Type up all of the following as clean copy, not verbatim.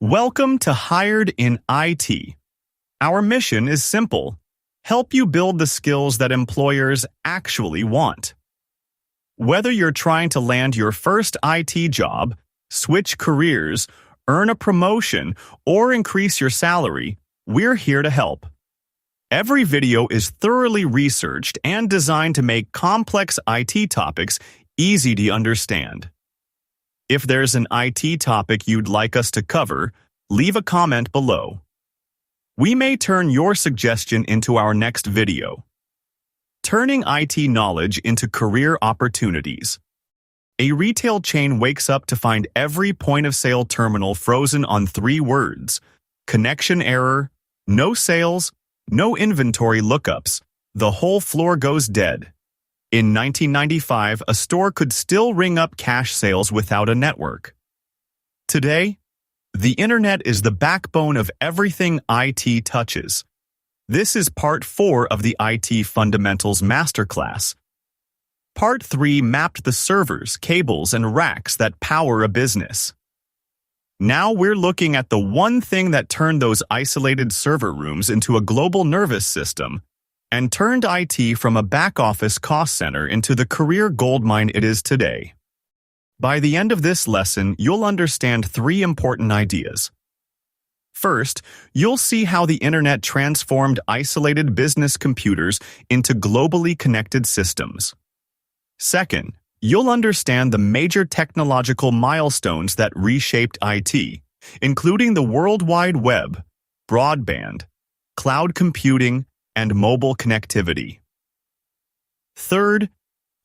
Welcome to Hired in IT. Our mission is simple: help you build the skills that employers actually want. Whether you're trying to land your first IT job, switch careers, earn a promotion, or increase your salary, we're here to help. Every video is thoroughly researched and designed to make complex IT topics easy to understand. If there's an IT topic you'd like us to cover, leave a comment below. We may turn your suggestion into our next video. Turning IT knowledge into career opportunities. A retail chain wakes up to find every point-of-sale terminal frozen on 3 words: connection error, no sales, no inventory lookups. The whole floor goes dead. In 1995, a store could still ring up cash sales without a network. Today, the internet is the backbone of everything IT touches. This is part 4 of the IT Fundamentals Masterclass. Part 3 mapped the servers, cables, and racks that power a business. Now we're looking at the one thing that turned those isolated server rooms into a global nervous system and turned IT from a back-office cost center into the career goldmine it is today. By the end of this lesson, you'll understand 3 important ideas. First, you'll see how the internet transformed isolated business computers into globally connected systems. Second, you'll understand the major technological milestones that reshaped IT, including the World Wide Web, broadband, cloud computing, and mobile connectivity. Third,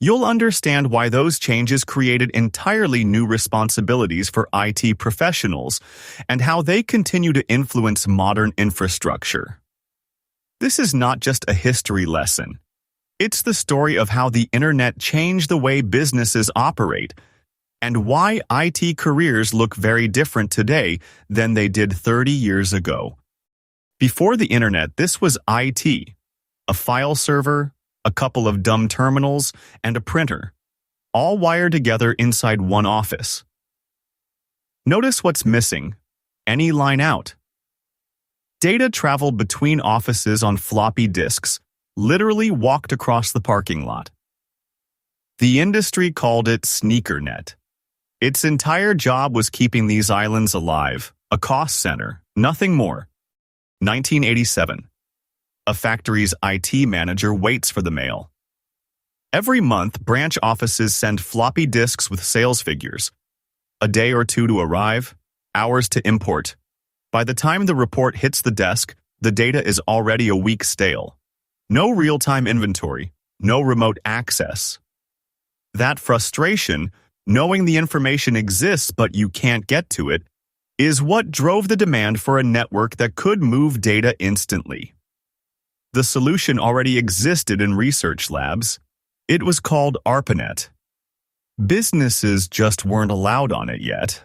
you'll understand why those changes created entirely new responsibilities for IT professionals and how they continue to influence modern infrastructure. This is not just a history lesson. It's the story of how the internet changed the way businesses operate and why IT careers look very different today than they did 30 years ago. Before the internet, this was IT, a file server, a couple of dumb terminals, and a printer, all wired together inside one office. Notice what's missing: any line out. Data traveled between offices on floppy disks, literally walked across the parking lot. The industry called it SneakerNet. Its entire job was keeping these islands alive, a cost center, nothing more. 1987. A factory's IT manager waits for the mail. Every month, branch offices send floppy disks with sales figures. A day or 2 to arrive, hours to import. By the time the report hits the desk, the data is already a week stale. No real-time inventory, no remote access. That frustration, knowing the information exists but you can't get to it, is what drove the demand for a network that could move data instantly. The solution already existed in research labs. It was called ARPANET. Businesses just weren't allowed on it yet.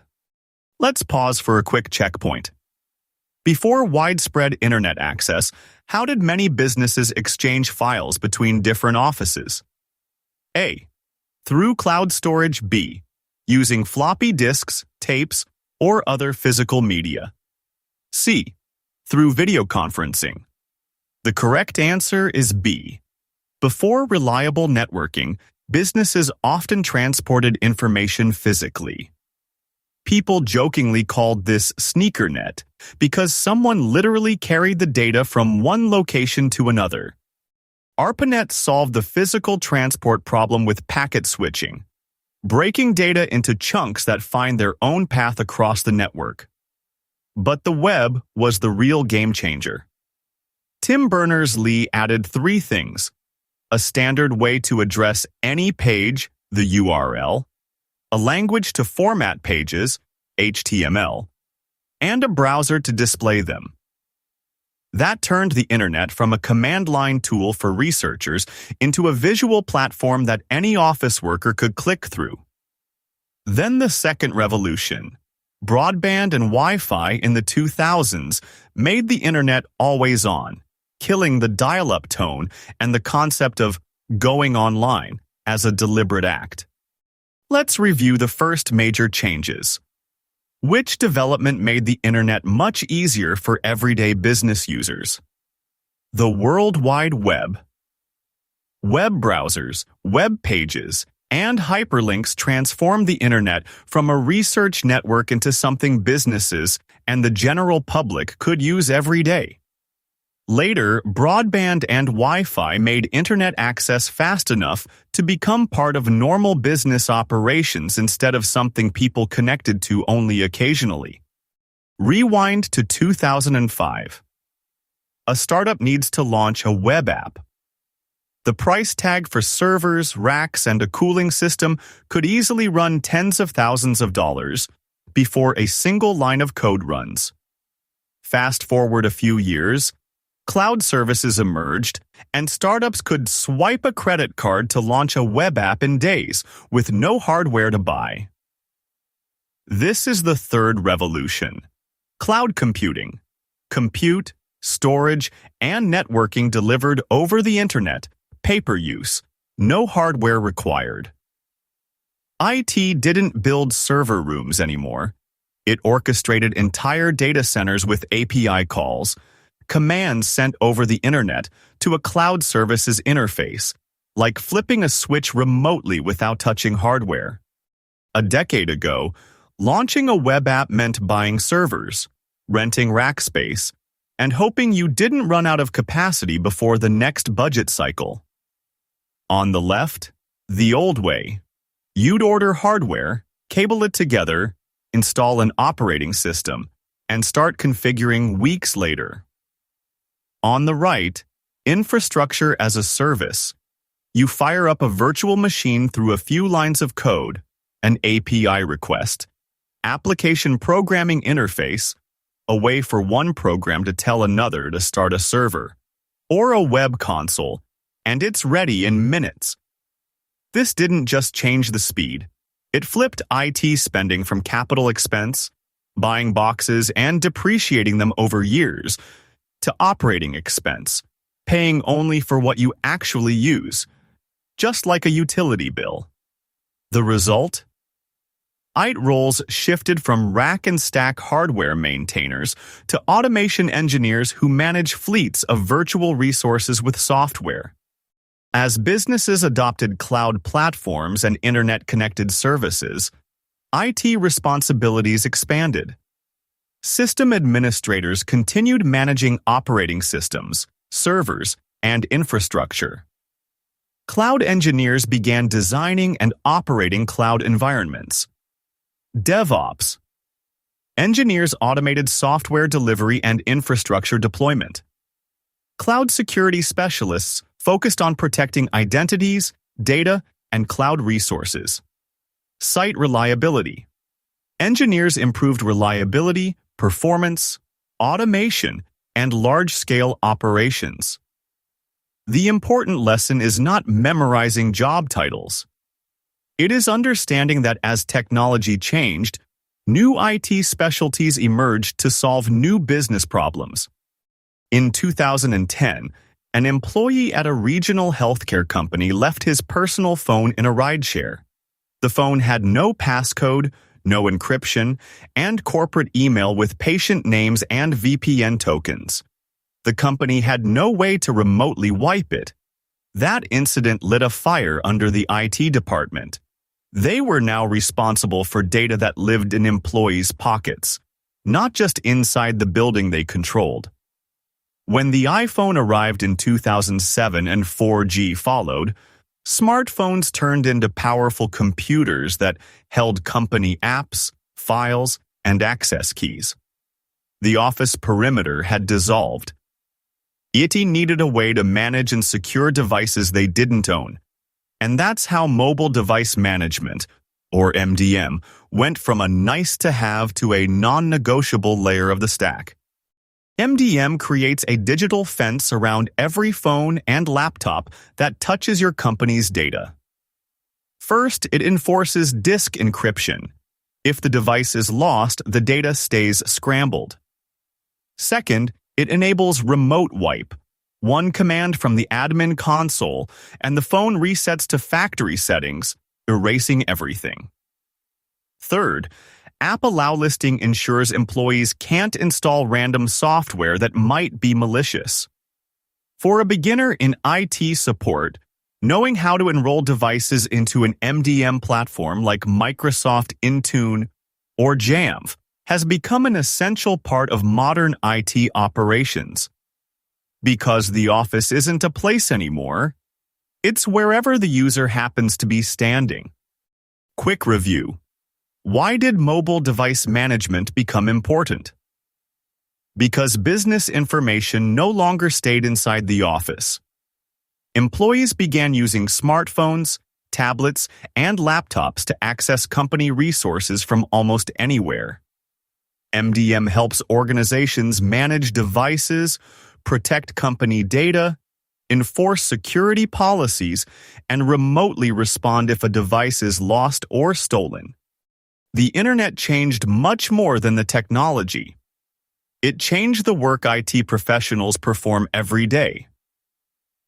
Let's pause for a quick checkpoint. Before widespread internet access, how did many businesses exchange files between different offices? A. Through cloud storage. B. Using floppy disks, tapes, or other physical media. C. Through video conferencing. The correct answer is B. Before reliable networking, businesses often transported information physically. People jokingly called this SneakerNet because someone literally carried the data from one location to another. ARPANET solved the physical transport problem with packet switching, breaking data into chunks that find their own path across the network. But the web was the real game changer. Tim Berners-Lee added 3 things: a standard way to address any page, the URL, a language to format pages, HTML, and a browser to display them. That turned the internet from a command line tool for researchers into a visual platform that any office worker could click through. Then the second revolution, broadband and Wi-Fi in the 2000s, made the internet always on, killing the dial-up tone and the concept of going online as a deliberate act. Let's review the first major changes. Which development made the internet much easier for everyday business users? The World Wide Web. Web browsers, web pages, and hyperlinks transformed the internet from a research network into something businesses and the general public could use every day. Later, broadband and Wi-Fi made internet access fast enough to become part of normal business operations instead of something people connected to only occasionally. Rewind to 2005. A startup needs to launch a web app. The price tag for servers, racks, and a cooling system could easily run tens of thousands of dollars before a single line of code runs. Fast forward a few years, cloud services emerged, and startups could swipe a credit card to launch a web app in days with no hardware to buy. This is the third revolution. Cloud computing. Compute, storage, and networking delivered over the internet, pay-per-use, no hardware required. IT didn't build server rooms anymore. It orchestrated entire data centers with API calls, commands sent over the internet to a cloud services interface, like flipping a switch remotely without touching hardware. A decade ago, launching a web app meant buying servers, renting rack space, and hoping you didn't run out of capacity before the next budget cycle. On the left, the old way. You'd order hardware, cable it together, install an operating system, and start configuring weeks later. On the right, infrastructure as a service. You fire up a virtual machine through a few lines of code, an API request, application programming interface, a way for one program to tell another to start a server, or a web console, and it's ready in minutes. This didn't just change the speed. It flipped IT spending from capital expense, buying boxes and depreciating them over years, to operating expense, paying only for what you actually use, just like a utility bill. The result? IT roles shifted from rack and stack hardware maintainers to automation engineers who manage fleets of virtual resources with software. As businesses adopted cloud platforms and internet-connected services, IT responsibilities expanded. System administrators continued managing operating systems, servers, and infrastructure. Cloud engineers began designing and operating cloud environments. DevOps. Engineers automated software delivery and infrastructure deployment. Cloud security specialists focused on protecting identities, data, and cloud resources. Site reliability. Engineers improved reliability, performance, automation, and large-scale operations. The important lesson is not memorizing job titles. It is understanding that as technology changed, new IT specialties emerged to solve new business problems. In 2010, an employee at a regional healthcare company left his personal phone in a rideshare. The phone had no passcode, no encryption, and corporate email with patient names and VPN tokens. The company had no way to remotely wipe it. That incident lit a fire under the IT department. They were now responsible for data that lived in employees' pockets, not just inside the building they controlled. When the iPhone arrived in 2007 and 4G followed, smartphones turned into powerful computers that held company apps, files, and access keys. The office perimeter had dissolved. IT needed a way to manage and secure devices they didn't own. And that's how mobile device management, or MDM, went from a nice-to-have to a non-negotiable layer of the stack. MDM creates a digital fence around every phone and laptop that touches your company's data. First, it enforces disk encryption. If the device is lost, the data stays scrambled. Second, it enables remote wipe. One command from the admin console, and the phone resets to factory settings, erasing everything. Third, App Allow listing ensures employees can't install random software that might be malicious. For a beginner in IT support, knowing how to enroll devices into an MDM platform like Microsoft Intune or Jamf has become an essential part of modern IT operations. Because the office isn't a place anymore, it's wherever the user happens to be standing. Quick review. Why did mobile device management become important? Because business information no longer stayed inside the office. Employees began using smartphones, tablets, and laptops to access company resources from almost anywhere. MDM helps organizations manage devices, protect company data, enforce security policies, and remotely respond if a device is lost or stolen. The Internet changed much more than the technology. It changed the work IT professionals perform every day.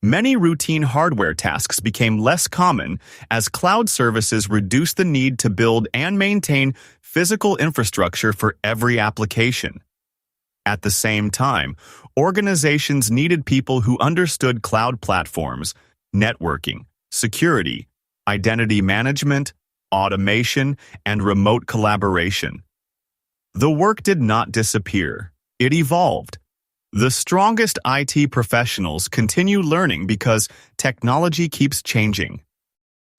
Many routine hardware tasks became less common as cloud services reduced the need to build and maintain physical infrastructure for every application. At the same time, organizations needed people who understood cloud platforms, networking, security, identity management, automation, and remote collaboration. The work did not disappear. It evolved. The strongest IT professionals continue learning because technology keeps changing.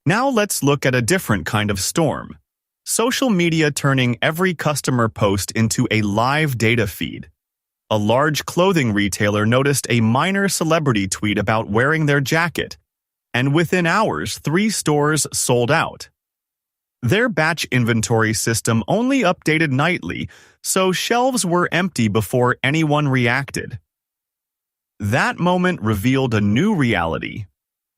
Now let's look at a different kind of storm. Social media turning every customer post into a live data feed. A large clothing retailer noticed a minor celebrity tweet about wearing their jacket, and within hours, 3 stores sold out. Their batch inventory system only updated nightly, so shelves were empty before anyone reacted. That moment revealed a new reality.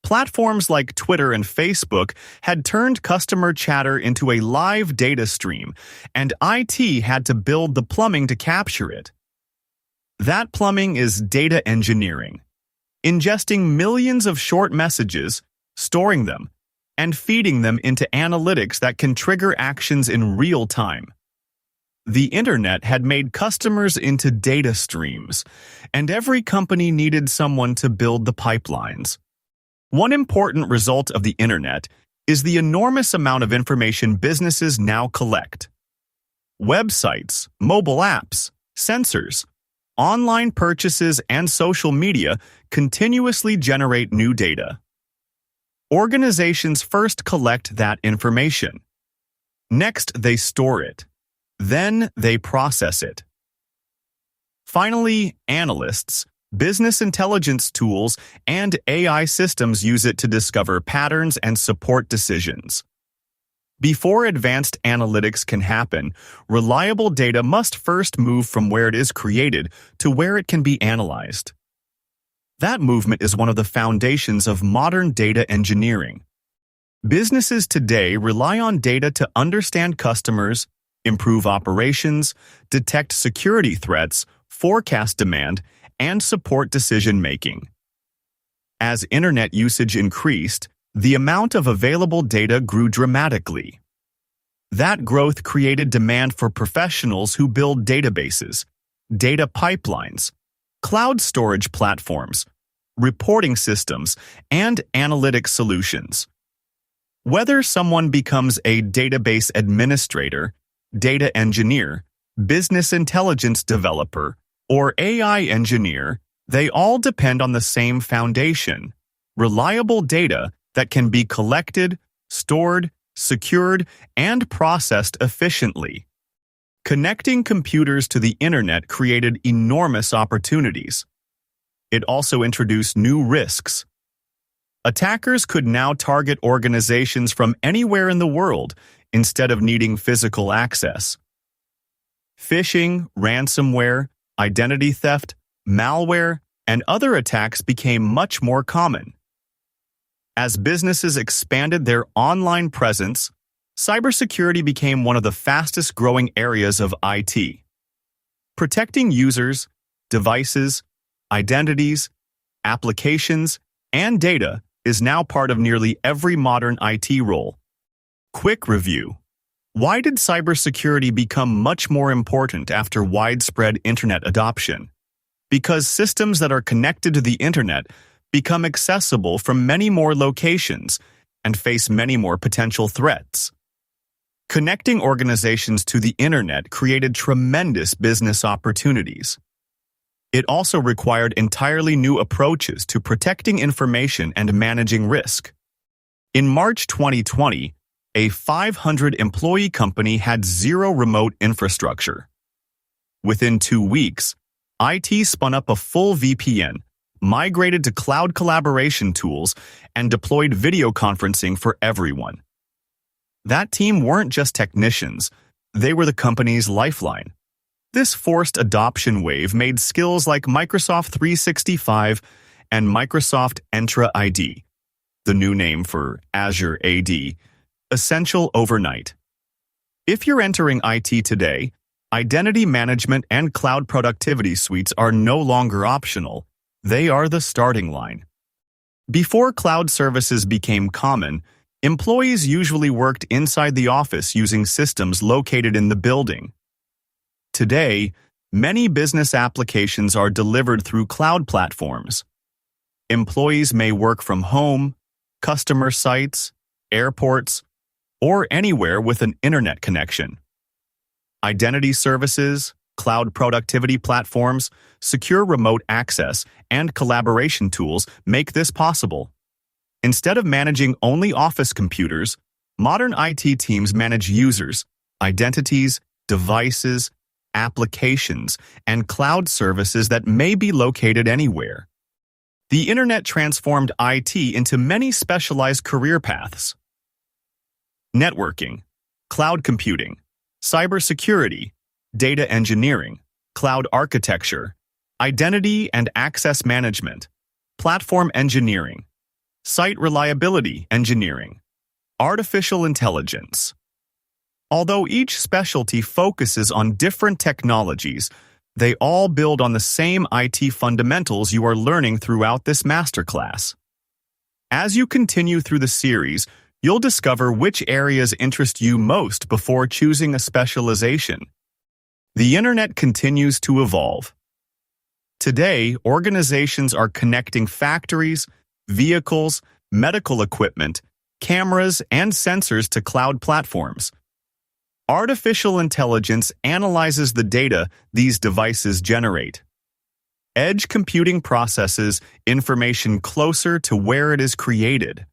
Platforms like Twitter and Facebook had turned customer chatter into a live data stream, and IT had to build the plumbing to capture it. That plumbing is data engineering, ingesting millions of short messages, storing them, and feeding them into analytics that can trigger actions in real time. The Internet had made customers into data streams, and every company needed someone to build the pipelines. One important result of the Internet is the enormous amount of information businesses now collect. Websites, mobile apps, sensors, online purchases, and social media continuously generate new data. Organizations first collect that information. Next, they store it. Then, they process it. Finally, analysts, business intelligence tools, and AI systems use it to discover patterns and support decisions. Before advanced analytics can happen, reliable data must first move from where it is created to where it can be analyzed. That movement is one of the foundations of modern data engineering. Businesses today rely on data to understand customers, improve operations, detect security threats, forecast demand, and support decision-making. As Internet usage increased, the amount of available data grew dramatically. That growth created demand for professionals who build databases, data pipelines, cloud storage platforms, reporting systems, and analytic solutions. Whether someone becomes a database administrator, data engineer, business intelligence developer, or AI engineer, they all depend on the same foundation: reliable data that can be collected, stored, secured, and processed efficiently. Connecting computers to the Internet created enormous opportunities. It also introduced new risks. Attackers could now target organizations from anywhere in the world instead of needing physical access. Phishing, ransomware, identity theft, malware, and other attacks became much more common. As businesses expanded their online presence, cybersecurity became one of the fastest-growing areas of IT. Protecting users, devices, identities, applications, and data is now part of nearly every modern IT role. Quick review. Why did cybersecurity become much more important after widespread internet adoption? Because systems that are connected to the internet become accessible from many more locations and face many more potential threats. Connecting organizations to the internet created tremendous business opportunities. It also required entirely new approaches to protecting information and managing risk. In March 2020, a 500-employee company had zero remote infrastructure. Within 2 weeks, IT spun up a full VPN, migrated to cloud collaboration tools, and deployed video conferencing for everyone. That team weren't just technicians, they were the company's lifeline. This forced adoption wave made skills like Microsoft 365 and Microsoft Entra ID, the new name for Azure AD, essential overnight. If you're entering IT today, identity management and cloud productivity suites are no longer optional. They are the starting line. Before cloud services became common, employees usually worked inside the office using systems located in the building. Today, many business applications are delivered through cloud platforms. Employees may work from home, customer sites, airports, or anywhere with an internet connection. Identity services, cloud productivity platforms, secure remote access, and collaboration tools make this possible. Instead of managing only office computers, modern IT teams manage users, identities, devices, applications, and cloud services that may be located anywhere. The internet transformed IT into many specialized career paths. Networking, cloud computing, cybersecurity, data engineering, cloud architecture, identity and access management, platform engineering, site reliability engineering, artificial intelligence. Although each specialty focuses on different technologies, they all build on the same IT fundamentals you are learning throughout this masterclass. As you continue through the series, you'll discover which areas interest you most before choosing a specialization. The internet continues to evolve. Today, organizations are connecting factories, vehicles, medical equipment, cameras, and sensors to cloud platforms. Artificial intelligence analyzes the data these devices generate. Edge computing processes information closer to where it is created.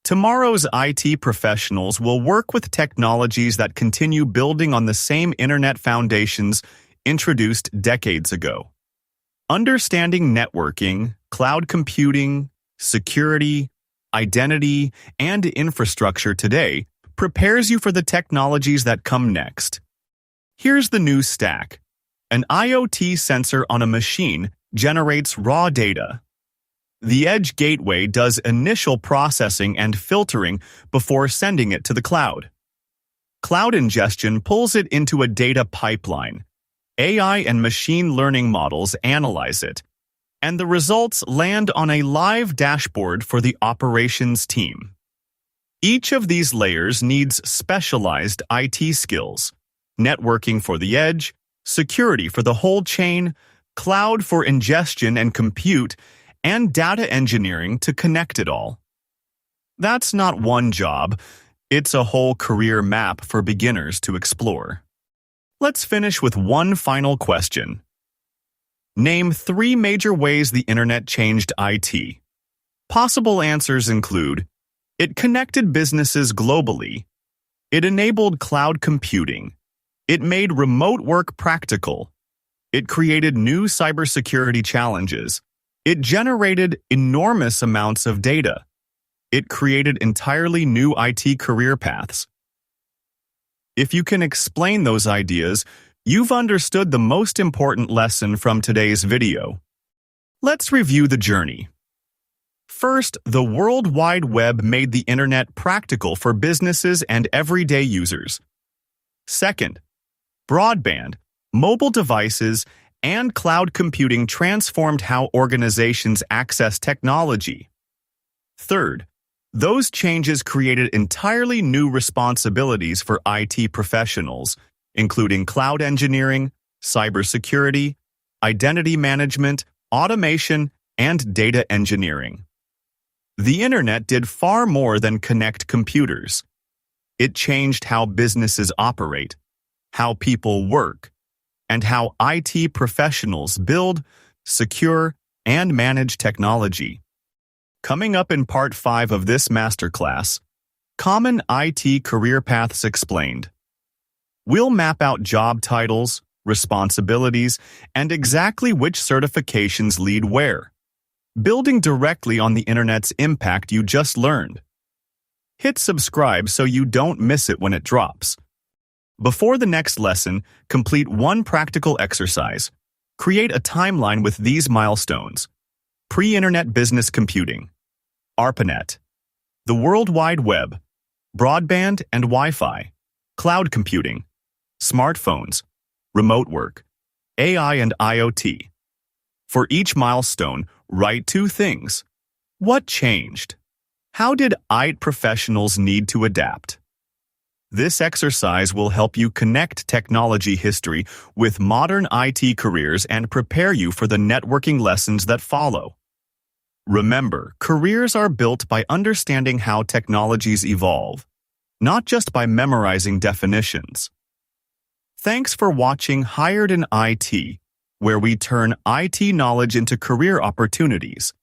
Tomorrow's IT professionals will work with technologies that continue building on the same internet foundations introduced decades ago. Understanding networking, cloud computing, security, identity, and infrastructure today prepares you for the technologies that come next. Here's the new stack. An IoT sensor on a machine generates raw data. The Edge Gateway does initial processing and filtering before sending it to the cloud. Cloud ingestion pulls it into a data pipeline. AI and machine learning models analyze it, and the results land on a live dashboard for the operations team. Each of these layers needs specialized IT skills: networking for the edge, security for the whole chain, cloud for ingestion and compute, and data engineering to connect it all. That's not one job, it's a whole career map for beginners to explore. Let's finish with one final question. Name 3 major ways the internet changed IT. Possible answers include: it connected businesses globally, it enabled cloud computing, it made remote work practical, it created new cybersecurity challenges, it generated enormous amounts of data, it created entirely new IT career paths. If you can explain those ideas, you've understood the most important lesson from today's video. Let's review the journey. First, the World Wide Web made the internet practical for businesses and everyday users. Second, broadband, mobile devices, and cloud computing transformed how organizations access technology. Third, Those changes created entirely new responsibilities for IT professionals, including cloud engineering, cybersecurity, identity management, automation, and data engineering. The internet did far more than connect computers. It changed how businesses operate, how people work, and how IT professionals build, secure, and manage technology. Coming up in Part 5 of this masterclass, Common IT Career Paths Explained. We'll map out job titles, responsibilities, and exactly which certifications lead where, building directly on the internet's impact you just learned. Hit subscribe so you don't miss it when it drops. Before the next lesson, complete one practical exercise. Create a timeline with these milestones. Pre-internet business computing, ARPANET, the World Wide Web, broadband and Wi-Fi, cloud computing, smartphones, remote work, AI and IoT. For each milestone, write 2 things. What changed? How did IT professionals need to adapt? This exercise will help you connect technology history with modern IT careers and prepare you for the networking lessons that follow. Remember, careers are built by understanding how technologies evolve, not just by memorizing definitions. Thanks for watching Hired in IT, where we turn IT knowledge into career opportunities.